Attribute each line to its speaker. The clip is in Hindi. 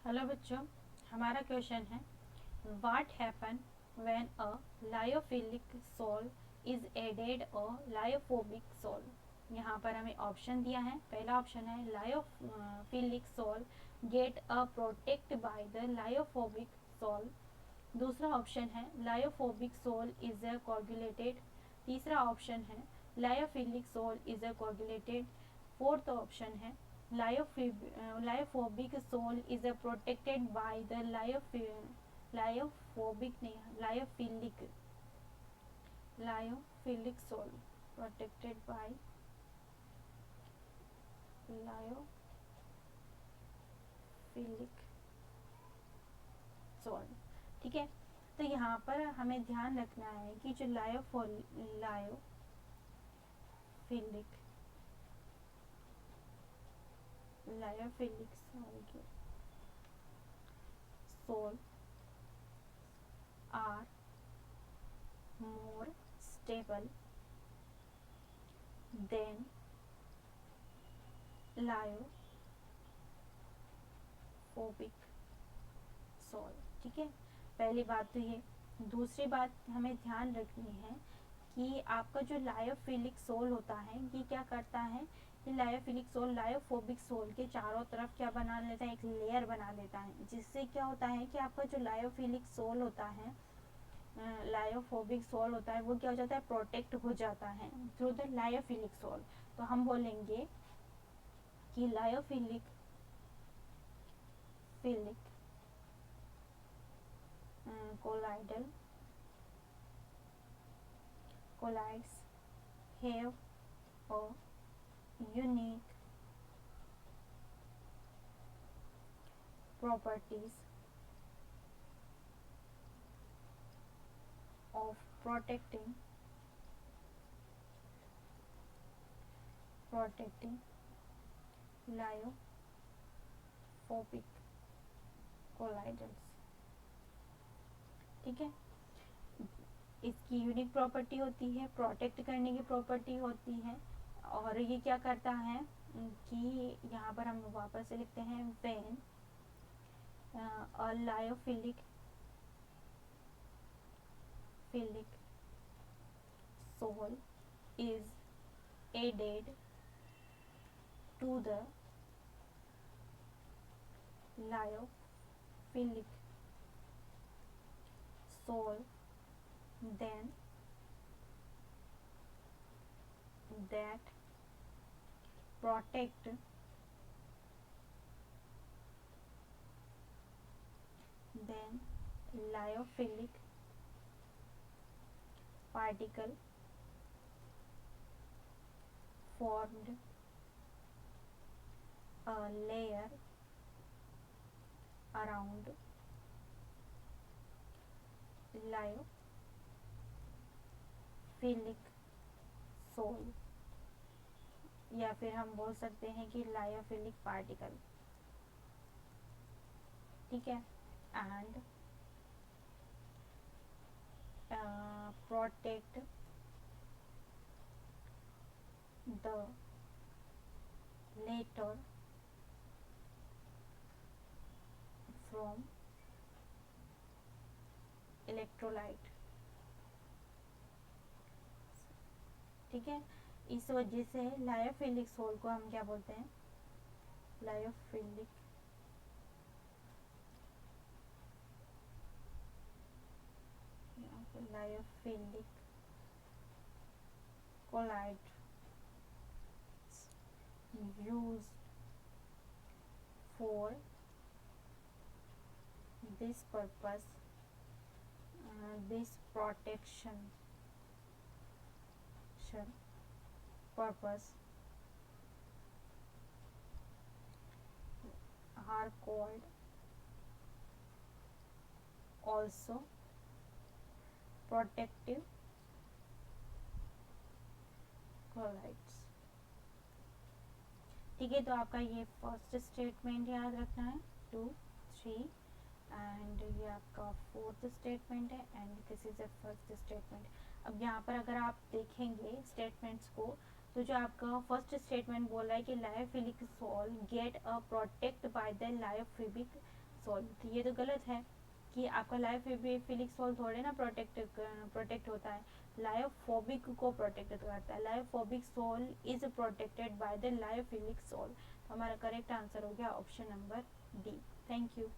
Speaker 1: हेलो बच्चों, हमारा क्वेश्चन है what happen when a lyophilic sol is added a lyophobic sol. यहाँ पर हमें ऑप्शन दिया है। पहला ऑप्शन है lyophilic sol get a protect by the lyophobic sol. दूसरा ऑप्शन है lyophobic sol is a coagulated. तीसरा ऑप्शन है lyophilic sol is a coagulated. Fourth option है lyophobic sol is protected by the lyophobic नहीं lyophilic sol protected by lyophilic sol. ठीक है, तो यहाँ पर हमें ध्यान रखना है कि जो lyophilic lyophilic sol are more stable than lyophobic sol. ठीक है, पहली बात तो ये। दूसरी बात हमें ध्यान रखनी है कि आपका जो लायोफिलिक सोल होता है ये क्या करता है कि लायोफिलिक सोल लायोफोबिक सोल के चारों तरफ क्या बना लेता है, एक लेयर बना लेता है, जिससे क्या होता है कि आपका जो लायोफिलिक सोल होता है लायोफोबिक सोल होता है वो क्या हो जाता है, प्रोटेक्ट हो जाता है थ्रू द लायोफिलिक सोल। तो हम बोलेंगे कि lyophilic philic colloidal colloids have a unique properties of protecting lyophobic colloidals। ठीक है, इसकी यूनिक प्रॉपर्टी होती है, प्रोटेक्ट करने की प्रॉपर्टी होती है। और ये क्या करता है कि यहाँ पर हम वापस से लिखते हैं when a lyophilic soul is added to the lyophilic soul, then that protect then lyophilic particle formed a layer around lyophilic sol, या फिर हम बोल सकते हैं कि लायोफिलिक पार्टिकल। ठीक है, and protect the later from electrolyte. ठीक है, इस वजह से लायोफिलिक सोल को हम क्या बोलते हैं, lyophilic lyophilic colloid used for this purpose, this protection purpose are called also protective colloids। ठीक है, तो आपका ये फर्स्ट स्टेटमेंट याद रखना है, 2 3, एंड ये आपका फोर्थ स्टेटमेंट है, and this is a first statement. अब यहाँ पर अगर आप देखेंगे स्टेटमेंट्स को, तो जो आपका फर्स्ट स्टेटमेंट बोल रहा है कि lyophilic sol get a protect by the lyophilic sol, तो ये तो गलत है कि आपका लायोफिलिक सोल थोड़े ना प्रोटेक्ट होता है, लायोफोबिक को प्रोटेक्ट करता है। Lyophobic sol is protected by the lyophilic sol. तो हमारा करेक्ट आंसर हो गया option number D. Thank you.